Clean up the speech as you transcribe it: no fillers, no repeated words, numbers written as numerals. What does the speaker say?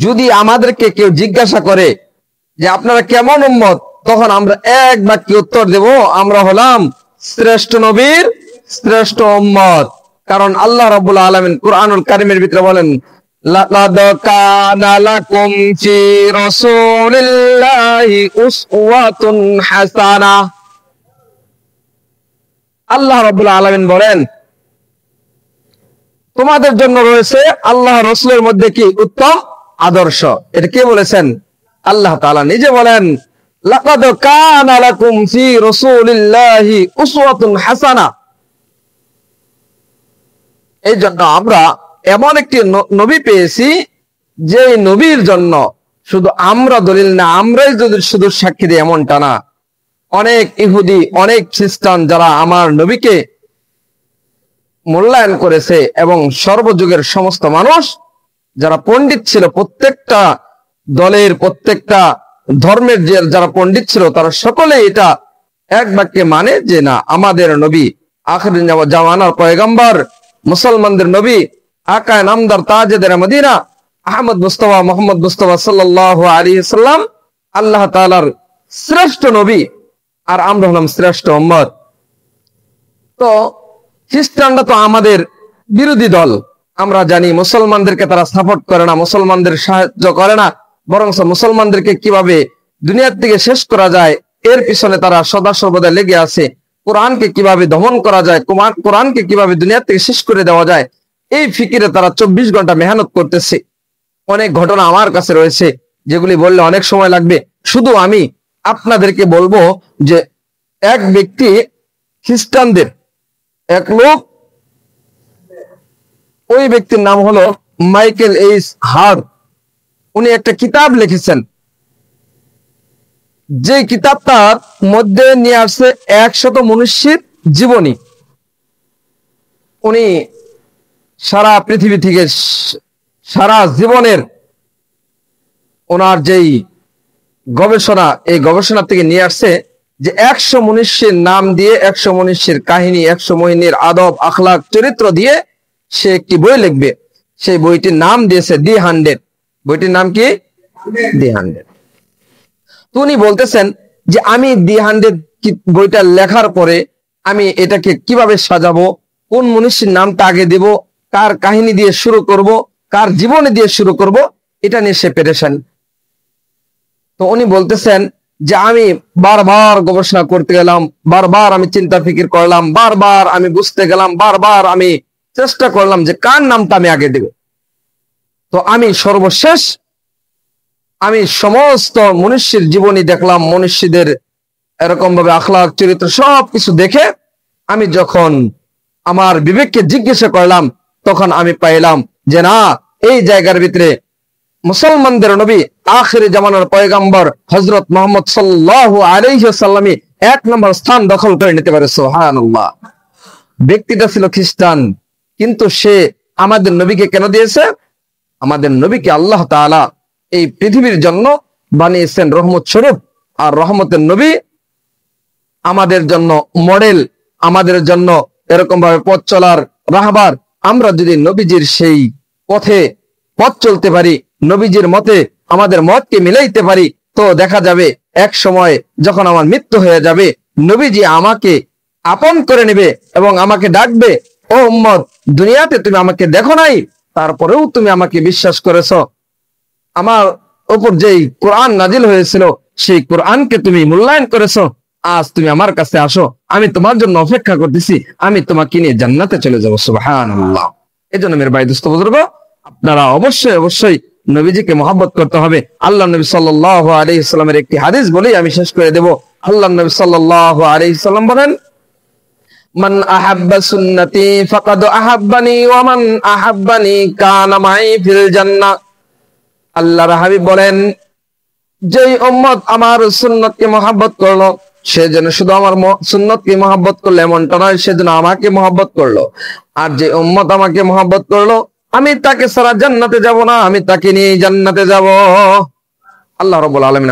যদি আমাদেরকে কেউ জিজ্ঞাসা করে যে আপনারা কেমন উম্মত, তখন আমরা এক বাক্যে উত্তর দেব, আমরা হলাম শ্রেষ্ঠ নবীর শ্রেষ্ঠ উম্মত। কারণ আল্লাহ রাব্বুল আলামিন কুরআনুল কারীমের ভিতরে বলেন, লাকাদ কানা লাকুম ফি রাসূলিল্লাহি উসওয়াতুন হাসানাহ। আল্লাহ রাব্বুল আলামিন বলেন, তোমাদের জন্য রয়েছে আল্লাহ রাসূলের মধ্যে কি উত্তম আদর্শ। এটা কে বলেছেন? আল্লাহ তাআলা নিজে বলেন, লাকাদ কানা লাকুম ফি রাসূলিল্লাহি উসওয়াতুন হাসানাহ। এই জন্য আমরা এমন একটি নবী পেয়েছি, যে নবীর জন্য শুধু আমরা দলিল না, আমরাই যদি শুধু সাক্ষী দিই এমনটা না। অনেক ইহুদি, অনেক খ্রিস্টান যারা আমার নবীকে মূল্যায়ন করেছে, এবং সর্বযুগের সমস্ত মানুষ যারা পণ্ডিত ছিল, প্রত্যেকটা দলের প্রত্যেকটা ধর্মের যারা পণ্ডিত ছিল, তারা সকলে এটা এক বাক্যে মানে যে না, আমাদের নবী আখির জামানার পয়গম্বর, মুসলমানদের নবী, আকায়ে নামদার তাজেদার মদিনা আহমদ মুস্তাফা মুহাম্মদ মুস্তাফা সাল্লাল্লাহু আলাইহি সাল্লাম আল্লাহ তাআলার শ্রেষ্ঠ নবী, আর আমরা হলাম শ্রেষ্ঠ উম্মত। তো খ্রিস্টানরা তো আমাদের বিরোধী দল। আমরা জানি মুসলমানদেরকে তারা সাপোর্ট করে না, মুসলমানদের সাহায্য করে না, বরং মুসলমানদেরকে কিভাবে দুনিয়ার থেকে শেষ করা যায় এর পিছনে তারা সদা সর্বদা লেগে আছে। কোরআনকে কিভাবে দমন করা যায়, কোরআনকে কিভাবে দুনিয়ার থেকে শেষ করে দেওয়া যায়, এই ফিকিরে তারা 24 ঘন্টা মেহনত করতেছে। অনেক ঘটনা আমার কাছে রয়েছে, যেগুলি বললে অনেক সময় লাগবে। শুধু আমি আপনাদেরকে বলবো যে এক ব্যক্তি, খ্রিস্টানদের এক লোক, ওই ব্যক্তির নাম হলো মাইকেল এইচ হার্ট। উনি একটা কিতাব লিখেছেন, যে কিতাবটার মধ্যে নিয়ে আসছে 100 মনীষীর জীবনী। উনি সারা পৃথিবী থেকে সারা জীবনের ওনার যেই গবেষণা, এই গবেষণা থেকে নিয়ে আসছে যে 100 মনীষীর নাম দিয়ে, 100 মনীষীর কাহিনী, 100 মনীষীর আদব আখলাক চরিত্র দিয়ে সে একটি বই লিখবে। সেই বইটির নাম দিয়েছে দি 100। বইটির নাম কি? দি 100। তো উনি বলতেছেন যে আমি দি 100 বইটা লেখার পরে আমি এটাকে কিভাবে সাজাবো, কোন মনীষীর নামটা আগে দেব, কার কাহিনী দিয়ে শুরু করব, কার জীবনে দিয়ে শুরু করব, এটা নিয়ে সে পেরেশান। তো উনি বলতেছেন যে আমি বারবার গবেষণা করতে গেলাম, বারবার আমি চিন্তা ফিকির করলাম, বারবার আমি বুঝতে গেলাম, বারবার আমি চেষ্টা করলাম যে কার নামটা আমি আগে দেব। তো আমি সর্বশেষ আমি সমস্ত মনীষীর জীবনী দেখলাম, মনীষীদের এরকম ভাবে আখলাক চরিত্র সবকিছু দেখে আমি যখন আমার বিবেককে জিজ্ঞাসা করলাম, তখন আমি পাইলাম যে না, এই জায়গার ভিতরে মুসলমানদের নবী আখির জামানার পয়গম্বর হযরত মুহাম্মদ সাল্লাল্লাহু আলাইহি ওয়াসাল্লামই 1 নম্বর স্থান দখল করে নিতে পারে। সুবহানাল্লাহ। ব্যক্তিটা ছিল খ্রিস্টান, কিন্তু সে আমাদের নবীকে কেন দিয়েছে? আমাদের নবীকে আল্লাহ তাআলা এই পৃথিবীর জন্য বানিয়েছেন রহমত স্বরূপ। আর রহমতের নবী আমাদের জন্য মডেল, আমাদের জন্য এরকম ভাবে পথ চলার রাহবার। আমরা যদি নবীজির সেই পথে পথ চলতে পারি, নবীজির মতে আমাদের মতকে মিলাইতে পারি, তো দেখা যাবে এক সময় যখন আমার মৃত্যু হয়ে যাবে, নবীজি আমাকে আপন করে নেবে এবং আমাকে ডাকবে, ও উম্মত, দুনিয়াতে তুমি আমাকে দেখো নাই, তারপরেও তুমি আমাকে বিশ্বাস করেছো। আমার উপর যেই কোরআন নাজিল হয়েছিল, সেই কোরআনকে তুমি মূল্যায়ন করেছো। আজ তুমি আমার কাছে আসো, আমি তোমার জন্য অপেক্ষা করতেছি, আমি তোমাকে নিয়ে জান্নাতে চলে যাবো। সুবহানাল্লাহ। এই জন্য মেরে ভাই দোস্ত বুজুর্গ, আপনারা অবশ্যই অবশ্যই নবীজিকে মহব্বত করতে হবে। আল্লাহ নবী সাল্লাল্লাহু আলাইহি সাল্লামের একটি হাদিস বলেই আমি শেষ করে দেব। আল্লাহ নবী সাল্লাল্লাহু আলাইহি সাল্লাম বলেন, মান আহাব্বা সুন্নতি ফাকাদ আহাব্বানি ওয়া মান আহাব্বানি কানা মাই ফিল জান্নাহ। আল্লাহর হাবিব বলেন, যেই উম্মত আমার সুন্নতকে মহব্বত করলো, সে যেন শুধু আমার সুন্নতকে মহব্বত করলো এমনটা নয়, সে যেন আমাকে মহব্বত করলো। আর যে উম্মত আমাকে মহব্বত করলো, আমি তাকে ছাড়া জান্নাতে যাব না, আমি তাকে নিয়ে জান্নাতে যাব। আল্লাহ রাব্বুল আলামিন